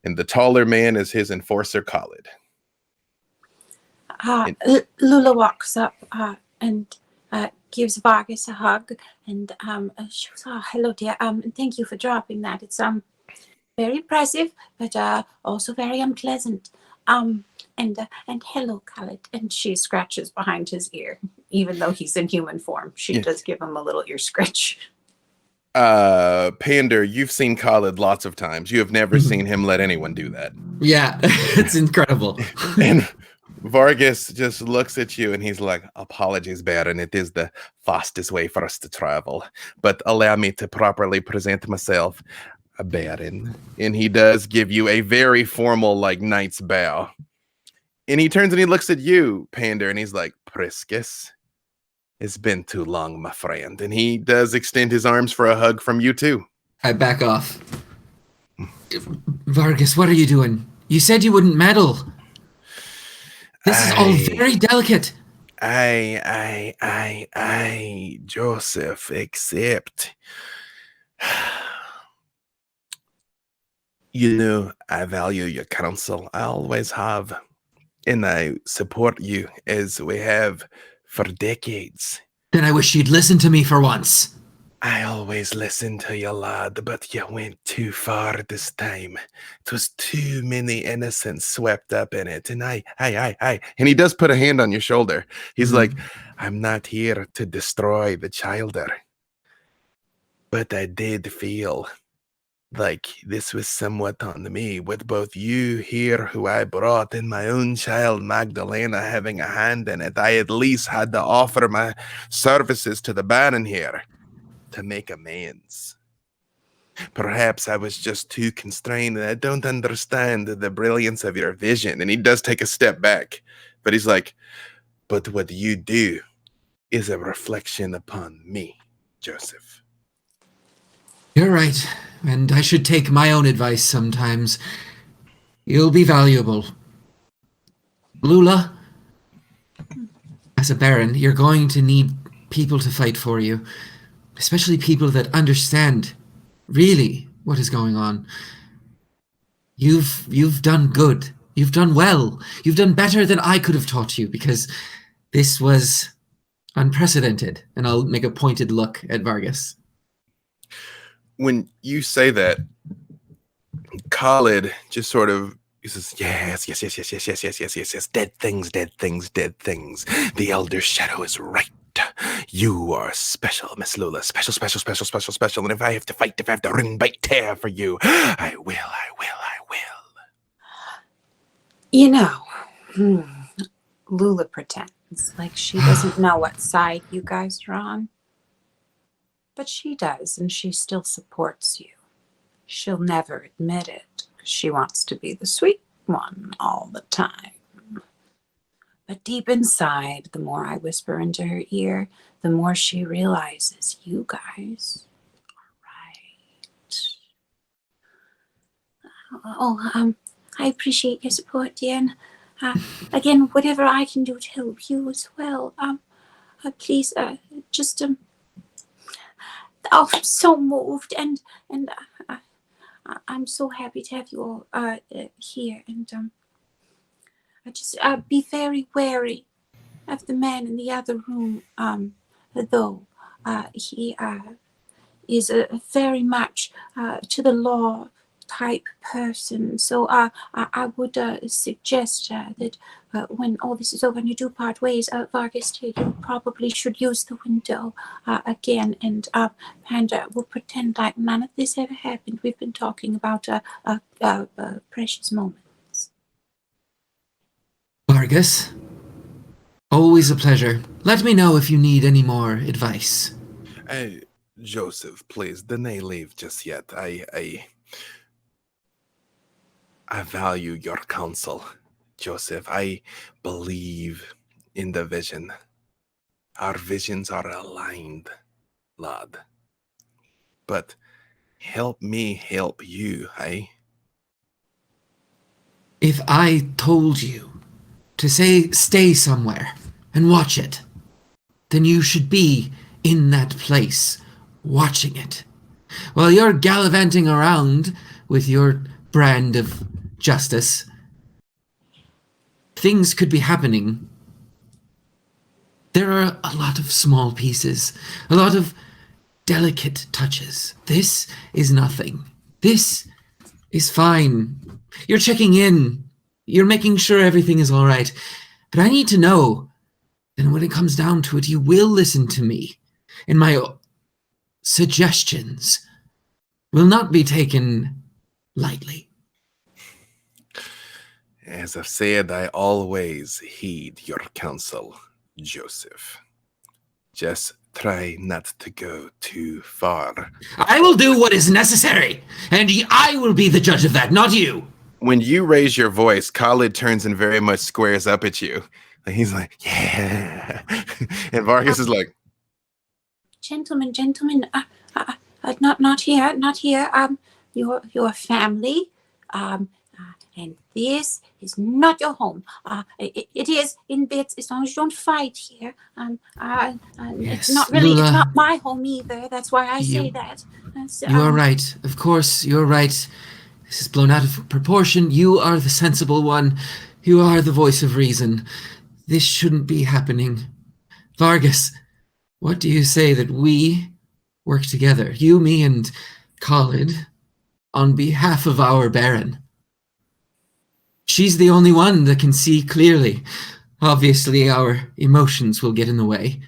and the taller man is his enforcer, Khalid. Lula walks up and gives Vargas a hug, and she goes, "Oh, hello, dear. Thank you for dropping that. It's very impressive, but also very unpleasant. And hello, Khalid." And she scratches behind his ear, even though he's in human form. She does give him a little ear scratch. Pander, you've seen Khalid lots of times. You have never seen him let anyone do that. Yeah, it's incredible. And Vargas just looks at you and he's like, "Apologies, Baron. It is the fastest way for us to travel. But allow me to properly present myself, Baron." And he does give you a very formal, like, knight's bow. And he turns and he looks at you, Pander, and he's like, "Priscus, it's been too long, my friend." And he does extend his arms for a hug from you, too. I back off. Vargas, what are you doing? You said you wouldn't meddle. This is all very delicate. Joseph, except, you know, I value your counsel. I always have. And I support you as we have for decades. Then I wish you'd listen to me for once. I always listen to you, lad, but you went too far this time. It was too many innocents swept up in it. And I. And he does put a hand on your shoulder. He's like, "I'm not here to destroy the childer. But I did feel like this was somewhat on me, with both you here who I brought and my own child Magdalena having a hand in it. I at least had to offer my services to the Baron here to make amends. Perhaps I was just too constrained and I don't understand the brilliance of your vision. And he does take a step back, but he's like, but what you do is a reflection upon me, Joseph. You're right, and I should take my own advice sometimes. You'll be valuable. Lula, as a Baron, you're going to need people to fight for you, especially people that understand really what is going on. You've done good. You've done well. You've done better than I could have taught you, because this was unprecedented. And I'll make a pointed look at Vargas. When you say that, Khalid just sort of, he says, yes. Dead things. The Elder Shadow is right. You are special, Miss Lula. Special. And if I have to fight, if I have to run, bite, tear for you, I will. You know, Lula pretends like she doesn't know what side you guys are on. But she does, and she still supports you. She'll never admit it. She wants to be the sweet one all the time. But deep inside, the more I whisper into her ear, the more she realizes you guys are right. I appreciate your support, dear. And again, whatever I can do to help you as well. Please, just I'm so moved, and I'm so happy to have you all here. And just be very wary of the man in the other room. Though he is very much to the law type person. So I would suggest that when all this is over and you do part ways, Vargas, you probably should use the window again, and Panda will pretend like none of this ever happened. We've been talking about precious moments. Vargas, always a pleasure. Let me know if you need any more advice. Hey, Joseph, please, don't leave just yet. I value your counsel, Joseph. I believe in the vision. Our visions are aligned, lad. But help me help you, hey? If I told you to stay somewhere and watch it, then you should be in that place, watching it. While you're gallivanting around with your brand of justice, things could be happening. There are a lot of small pieces, a lot of delicate touches. This is nothing. This is fine. You're checking in. You're making sure everything is all right. But I need to know that when it comes down to it, you will listen to me, and my suggestions will not be taken lightly. As I've said, I always heed your counsel, Joseph. Just try not to go too far. I will do what is necessary, and I will be the judge of that, not you. When you raise your voice, Khalid turns and very much squares up at you. And he's like, yeah. And Vargas is like, Gentlemen, not here. Your family, and this is not your home. It is in bits as long as you don't fight here. Yes, it's not really, Lula, it's not my home either. That's why I say that. You are right. Of course, you're right. This is blown out of proportion. You are the sensible one. You are the voice of reason. This shouldn't be happening. Vargas, what do you say that we work together, you, me, and Khalid, on behalf of our Baron? She's the only one that can see clearly. Obviously, our emotions will get in the way.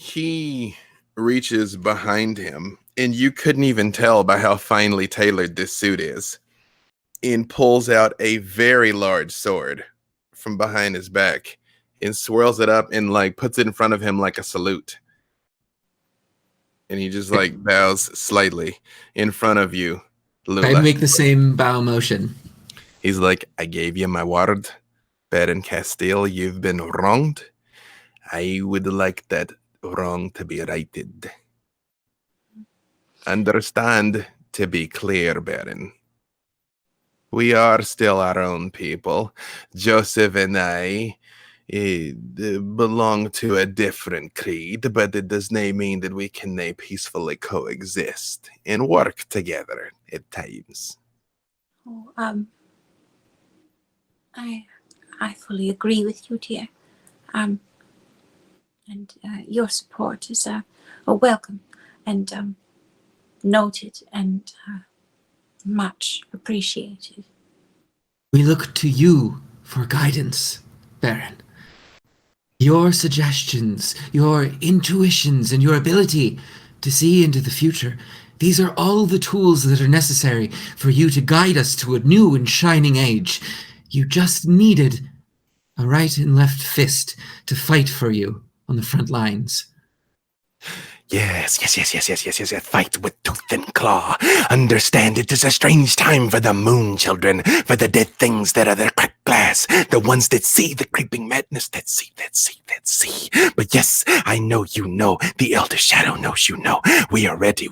he reaches behind him, and you couldn't even tell by how finely tailored this suit is, and pulls out a very large sword from behind his back and swirls it up and like puts it in front of him like a salute. And he just like bows slightly in front of you, Lula. I make the same bow motion. He's like, I gave you my word, Baron Castile, you've been wronged. I would like that wrong to be righted. Understand, to be clear, Baron. We are still our own people. Joseph and I belong to a different creed, but it does not mean that we can peacefully coexist and work together at times. Oh, I fully agree with you, dear. And your support is welcome and noted and much appreciated. We look to you for guidance, Baron. Your suggestions, your intuitions, and your ability to see into the future, these are all the tools that are necessary for you to guide us to a new and shining age. You just needed a right and left fist to fight for you on the front lines. Yes. Fight with tooth and claw. Understand it is a strange time for the moon children, for the dead things that are the cracked glass, the ones that see the creeping madness, that see. But yes, I know you know. The Elder Shadow knows you know. We are ready.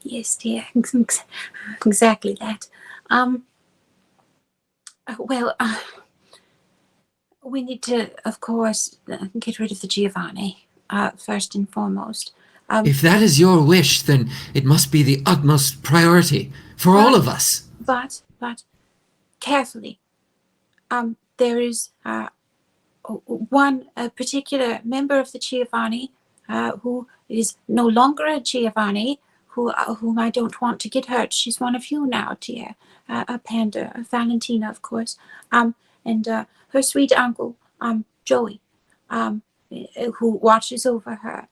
Yes, dear. Exactly that. We need to, of course, get rid of the Giovanni, first and foremost. If that is your wish, then it must be the utmost priority for all of us. But carefully. There is one particular member of the Giovanni who is no longer a Giovanni, whom I don't want to get hurt. She's one of you now, dear. A Panda, Valentina, of course. And her sweet uncle, Joey, who watches over her,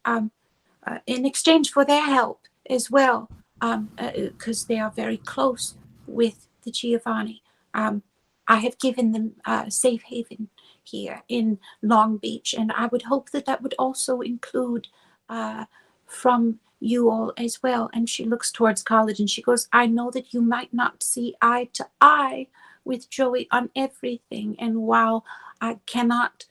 in exchange for their help as well, because they are very close with the Giovanni. I have given them safe haven here in Long Beach, and I would hope that would also include from you all as well. And she looks towards college and she goes, I know that you might not see eye to eye with Joey on everything, and while I cannot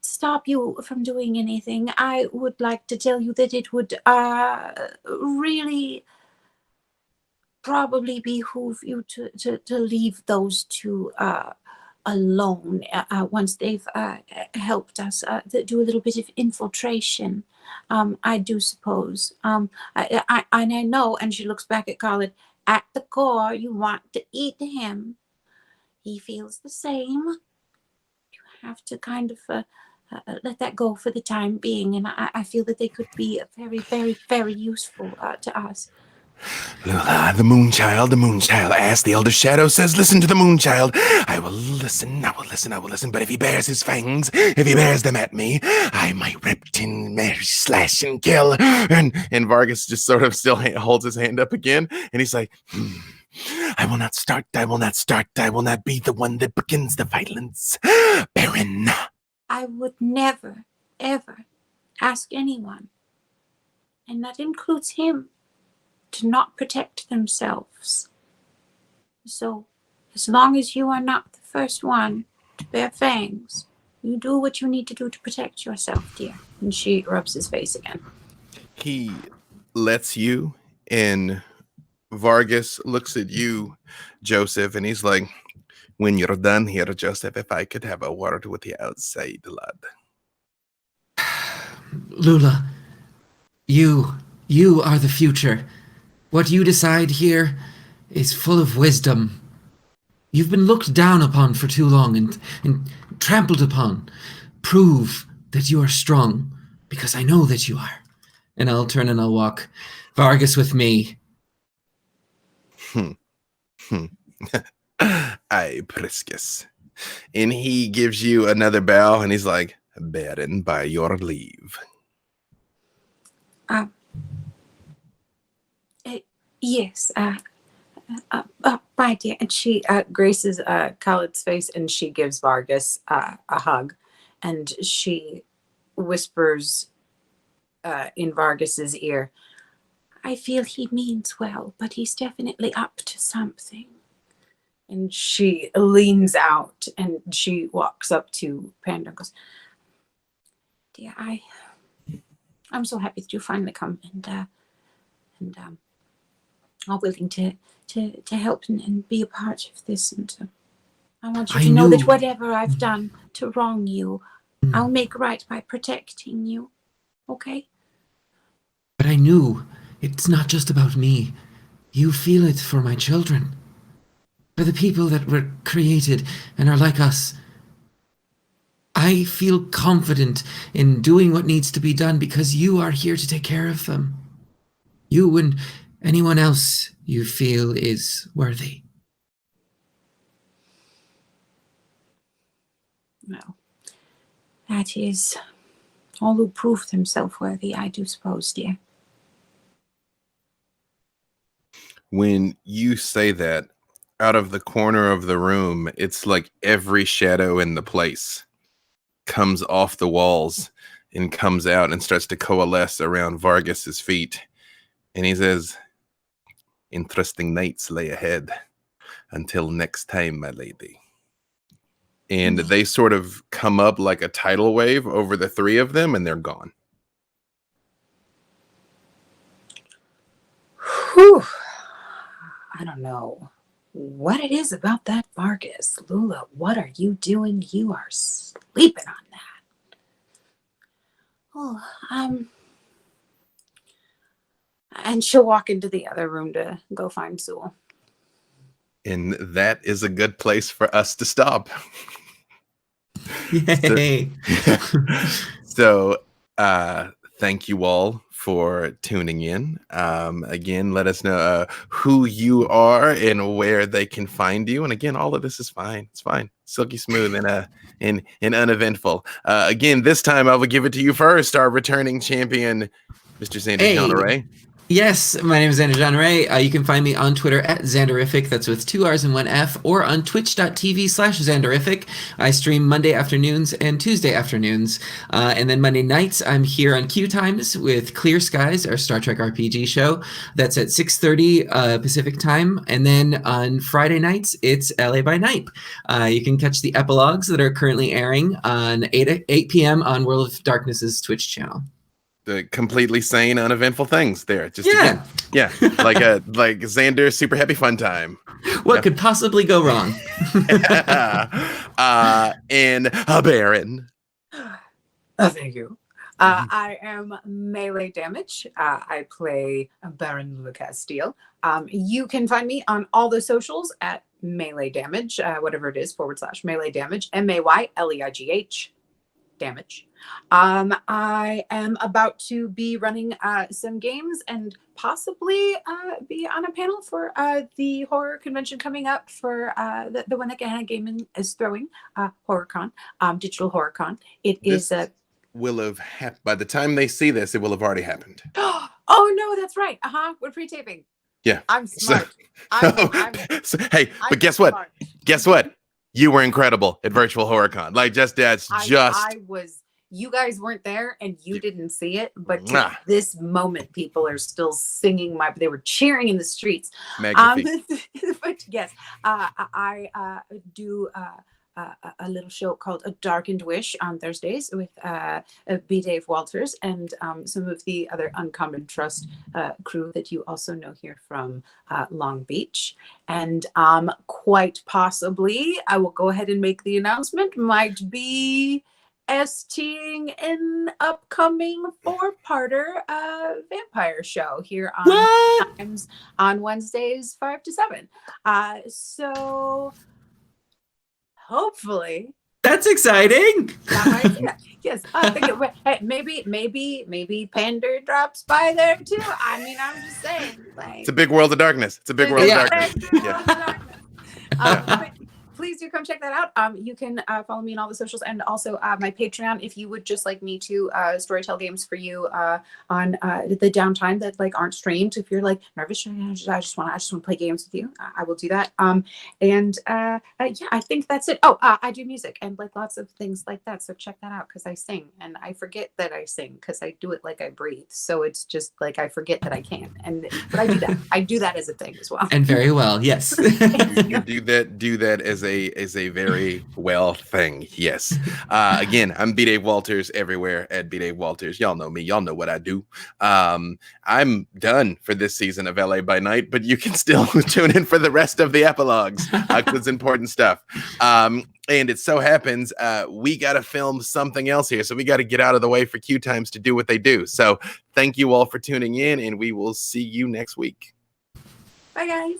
stop you from doing anything, I would like to tell you that it would really probably behoove you to leave those two alone once they've helped us do a little bit of infiltration. I do suppose. I know, and she looks back at Colin, at the core, you want to eat him. He feels the same. You have to kind of let that go for the time being, and I feel that they could be very, very, very useful to us. Lula, the Moonchild, ask the Elder Shadow says, listen to the Moonchild. I will listen, but if he bares his fangs, if he bares them at me, I might rip tin, slash, and kill. And Vargas just sort of still holds his hand up again, and he's like, I will not start, I will not be the one that begins the violence. Baron. I would never, ever ask anyone, and that includes him, to not protect themselves. So, as long as you are not the first one to bear fangs, you do what you need to do to protect yourself, dear. And she rubs his face again. He lets you, and Vargas looks at you, Joseph, and he's like, when you're done here, Joseph, if I could have a word with you outside, lad. Lula, you are the future. What you decide here is full of wisdom. You've been looked down upon for too long and trampled upon. Prove that you are strong, because I know that you are. And I'll turn and I'll walk. Vargas with me. Aye, Priscus. And he gives you another bow, and he's like, Baron, by your leave. Yes. Right, dear. And she graces Khaled's face, and she gives Vargas a hug, and she whispers in Vargas's ear, I feel he means well, but he's definitely up to something. and she leans out and she walks up to Panda and goes, Dear, I'm so happy that you finally come and are willing to help and be a part of this. And I want you to know that whatever I've done to wrong you, I'll make right by protecting you. Okay? But I knew it's not just about me. You feel it for my children. For the people that were created and are like us. I feel confident in doing what needs to be done because you are here to take care of them. You and anyone else you feel is worthy. Well, that is all who prove themselves worthy, I do suppose, dear. When you say that, out of the corner of the room, it's like every shadow in the place comes off the walls and comes out and starts to coalesce around Vargas's feet. And he says, interesting nights lay ahead. Until next time, my lady. And they sort of come up like a tidal wave over the three of them, and they're gone. whew, I don't know what it is about that Vargas. Lula, what are you doing? You are sleeping on that. Oh, and she'll walk into the other room to go find Zool. And that is a good place for us to stop. Yay! So, thank you all for tuning in. Again, let us know who you are and where they can find you. And again, all of this is fine. It's fine. Silky smooth and uneventful. Again, this time I will give it to you first, our returning champion, Mr. Sandy Jean-Ray. Yes, my name is Xander Jean-Ray. You can find me on Twitter at Xanderific, that's with 2 R's and 1 F, or on twitch.tv/Xanderific. I stream Monday afternoons and Tuesday afternoons. And then Monday nights, I'm here on QueueTimes with Clear Skies, our Star Trek RPG show. That's at 6:30 Pacific time. And then on Friday nights, it's LA by Night. You can catch the epilogues that are currently airing on 8 p.m. on World of Darkness's Twitch channel. The completely sane, uneventful things there. Just again, like Xander, super happy fun time. What could possibly go wrong? And a Baron. Thank you. I am Melee Damage. I play Baron Lula Castile. You can find me on all the socials at Melee Damage, whatever it is, /Melee Damage, MAYLEIGH Damage. I am about to be running some games and possibly be on a panel for the horror convention coming up for the one that Gehenna Gaming is throwing, HorrorCon, Digital HorrorCon. Will have happened by the time they see this. It will have already happened. Oh no, that's right. We're pre-taping. Yeah, I'm smart. Hey, but guess what? Smart. Guess what? You were incredible at Virtual HorrorCon. Like, I was. You guys weren't there and you didn't see it, but to this moment, people are still singing they were cheering in the streets. But yes, I do a little show called A Darkened Wish on Thursdays with B. Dave Walters and some of the other Uncommon Trust crew that you also know here from Long Beach. And quite possibly, I will go ahead and make the announcement, might be STing an upcoming 4-parter vampire show here on Times on Wednesdays 5 to 7. So hopefully that's exciting. Yes, maybe Pander drops by there too. I mean, I'm just saying, it's a big world of darkness. It's a big world of darkness. But please do come check that out. You can follow me on all the socials and also my Patreon if you would just like me to storytell games for you on the downtime that like aren't streamed. If you're like nervous, I just want to play games with you, I will do that. Yeah, I think that's it. Oh, I do music and like lots of things like that. So check that out because I sing and I forget that I sing because I do it like I breathe. So it's just like I forget that I can. But I do that. I do that as a thing as well. And very well, yes. You do that as a very well thing. Yes. Again, I'm B. Dave Walters everywhere at B. Dave Walters. Y'all know me. Y'all know what I do. I'm done for this season of LA by Night, but you can still tune in for the rest of the epilogues because it's important stuff. And it so happens we got to film something else here. So we got to get out of the way for QueueTimes to do what they do. So thank you all for tuning in, and we will see you next week. Bye, guys.